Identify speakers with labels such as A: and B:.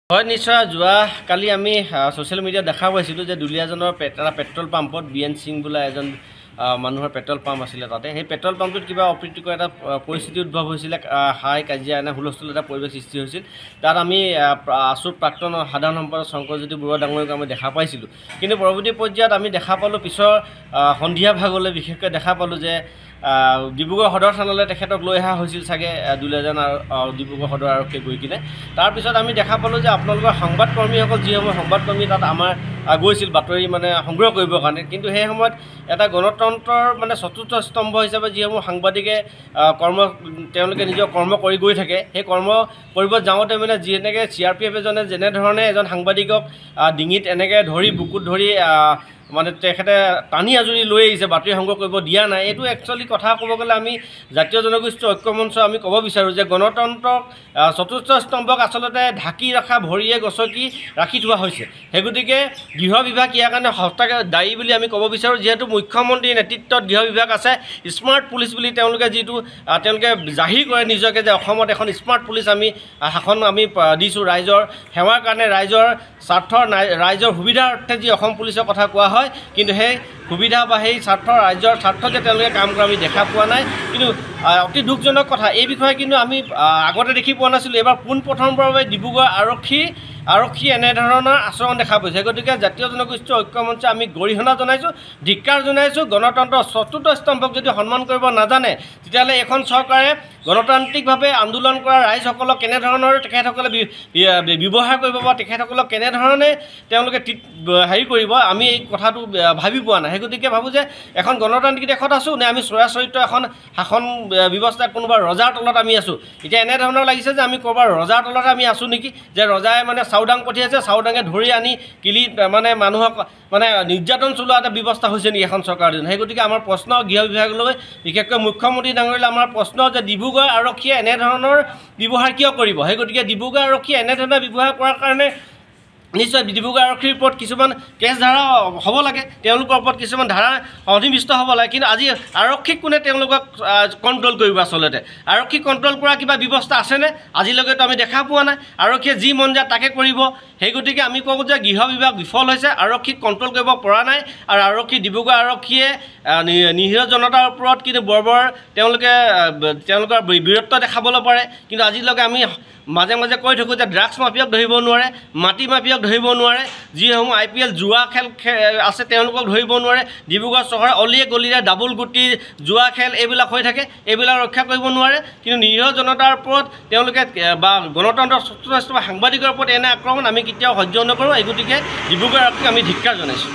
A: হয় নিশ্চয় যোৱা কালি আমি সোশ্যাল মিডিয়া দেখা পাইছিলোঁ যে দুলিয়াজনৰ এটা পেট্ৰল পাম্পত বিএন সিং বোলা এজন মানুহৰ পেট্ৰল পাম্প আছিলে তাতে সেই পেট্ৰল পাম্পটোত কিবা অপ্ৰীতিকৰ এটা পৰিস্থিতি উদ্ভৱ হৈছিলে হাই কাজিয়া এনে হুলস্থুল এটা পৰিৱেশ সৃষ্টি হৈছিল তাত আমি আছুৰ প্ৰাক্তন সাধাৰণ সম্পাদক শংকৰজ্যোতি বৰুৱা ডাঙৰীয়াক আমি দেখা পাইছিলোঁ কিন্তু পৰৱৰ্তী পৰ্যায়ত আমি দেখা পালোঁ পিছৰ সন্ধিয়া ভাগলৈ বিশেষকৈ দেখা পালোঁ যে ডিব্ৰুগড় সদৰ থানালৈ তেখেতক লৈ অহা হৈছিল চাগে দুলীয়াজান আৰু ডিব্ৰুগড় সদৰ আৰক্ষীয়ে গৈ কিনে তাৰপিছত আমি দেখা পালোঁ যে আপোনালোকৰ সংবাদকৰ্মীসকল যিসমূহ সংবাদকৰ্মী তাত আমাৰ গৈছিল বাতৰি মানে সংগ্ৰহ কৰিবৰ কাৰণে কিন্তু সেই সময়ত এটা গণতন্ত্ৰৰ মানে চতুৰ্থ স্তম্ভ হিচাপে যিসমূহ সাংবাদিকে তেওঁলোকে নিজৰ কৰ্ম কৰি গৈ থাকে সেই কৰ্ম কৰিব যাওঁতে মানে যেনেকৈ CRPF এজনে যেনেধৰণে এজন সাংবাদিকক ডিঙিত এনেকৈ ধৰি বুকুত ধৰি মানে তেখেতে টানি আজৰি লৈ আহিছে বাতৰি সংগ্ৰহ কৰিব দিয়া নাই এইটো একচুৱেলি কথা ক'ব গ'লে আমি জাতীয় জনগোষ্ঠী ঐক্যমঞ্চ আমি ক'ব বিচাৰোঁ যে গণতন্ত্ৰক চতুৰ্থ স্তম্ভক আচলতে ঢাকি ৰখা ভৰিয়ে গছকি ৰাখি থোৱা হৈছে সেই গতিকে গৃহ বিভাগ ইয়াৰ কাৰণে সঁচাকৈ দায়ী বুলি আমি ক'ব বিচাৰোঁ যিহেতু মুখ্যমন্ত্ৰীৰ নেতৃত্বত গৃহ বিভাগ আছে স্মাৰ্ট পুলিচ বুলি তেওঁলোকে জাহিৰ কৰে নিজকে যে অসমত এখন স্মাৰ্ট পুলিচ আমি শাসন আমি দিছোঁ ৰাইজৰ সেৱাৰ কাৰণে ৰাইজৰ স্বাৰ্থৰ ৰাইজৰ সুবিধাৰ অৰ্থে যি অসম পুলিচৰ কথা কোৱা হয় কিন্তু সেই সুবিধা বা সেই ৰাইজৰ স্বাৰ্থত যে তেওঁলোকে কাম কৰা আমি দেখা পোৱা নাই কিন্তু অতি দুখজনক কথা এই বিষয়ে কিন্তু আমি আগতে দেখি পোৱা নাছিলোঁ এইবাৰ পোনপ্ৰথমবাৰৰ বাবে ডিব্ৰুগড় আৰক্ষী এনেধৰণৰ আচৰণ দেখা পাইছে গতিকে জাতীয় জনগোষ্ঠী ঐক্যমঞ্চে আমি গৰিহণা জনাইছোঁ ধিক্কাৰ জনাইছোঁ গণতন্ত্ৰৰ চতুৰ্থ স্তম্ভক যদি সন্মান কৰিব নাজানে তেতিয়াহ'লে এখন চৰকাৰে গণতান্ত্ৰিকভাৱে আন্দোলন কৰা ৰাইজসকলক কেনেধৰণৰ তেখেতসকলে ব্যৱহাৰ কৰিব বা তেখেতসকলক কেনেধৰণে তেওঁলোকে হেৰি কৰিব আমি এই কথাটো ভাবি পোৱা নাই সেই গতিকে ভাবোঁ যে এখন গণতান্ত্ৰিক দেশত আছোঁ নে আমি চৰিত্ৰ এখন শাসন ব্যৱস্থাত কোনোবা ৰজাৰ তলত আমি আছোঁ এতিয়া এনেধৰণৰ লাগিছে যে আমি ক'ৰবাৰ ৰজাৰ তলত আমি আছোঁ নেকি যে ৰজাই মানে চাউদাং পঠিয়াইছে চাউদাঙে ধৰি আনি কিলি মানে মানুহক মানে নিৰ্যাতন চলোৱা এটা ব্যৱস্থা হৈছে নেকি এখন চৰকাৰৰ দিন সেই গতিকে আমাৰ প্ৰশ্ন গৃহ বিভাগলৈ বিশেষকৈ মুখ্যমন্ত্ৰী ডাঙৰীয়ালৈ আমাৰ প্ৰশ্ন যে ডিব্ৰুগড় আৰক্ষীয়ে এনেধৰণৰ ব্যৱহাৰ কিয় কৰিব সেই গতিকে ডিব্ৰুগড় আৰক্ষীয়ে এনেধৰণে ব্যৱহাৰ কৰাৰ কাৰণে নিশ্চয় ডিব্ৰুগড় আৰক্ষীৰ ওপৰত কিছুমান কেছ ধাৰা হ'ব লাগে তেওঁলোকৰ ওপৰত কিছুমান ধাৰা সন্নিৱিষ্ট হ'ব লাগে কিন্তু আজি আৰক্ষীক কোনে তেওঁলোকক কণ্ট্ৰল কৰিব আচলতে আৰক্ষী কণ্ট্ৰল কৰা কিবা ব্যৱস্থা আছেনে আজিলৈকেতো আমি দেখা পোৱা নাই আৰক্ষীয়ে যি মন যায় তাকে কৰিব সেই গতিকে আমি কওঁ যে গৃহ বিভাগ বিফল হৈছে আৰক্ষীক কণ্ট্ৰল কৰিব পৰা নাই আৰু ডিব্ৰুগড় আৰক্ষীয়ে নিৰীহ জনতাৰ ওপৰত কিন্তু বৰ তেওঁলোকৰ বীৰত্ব দেখাবলৈ পাৰে কিন্তু আজিলৈকে আমি মাজে মাজে কৈ থাকোঁ যে ড্ৰাগছ মাফিয়াক ধৰিব নোৱাৰে মাটি মাফিয়াক ধৰিব নোৱাৰে যিসমূহ IPL জুৱা খেল আছে তেওঁলোকক ধৰিব নোৱাৰে ডিব্ৰুগড় চহৰ অলিয়ে গলিয়ে ডাবুল গুটি জুৱা খেল এইবিলাক হৈ থাকে এইবিলাক ৰক্ষা কৰিব নোৱাৰে কিন্তু নিৰীহ জনতাৰ ওপৰত তেওঁলোকে বা গণতন্ত্ৰৰ চতুৰ্থ সাংবাদিকৰ ওপৰত এনে আক্ৰমণ আমি কেতিয়াও সহ্য নকৰোঁ এই গতিকে ডিব্ৰুগড় আৰক্ষীক আমি ধিক্কাৰ জনাইছোঁ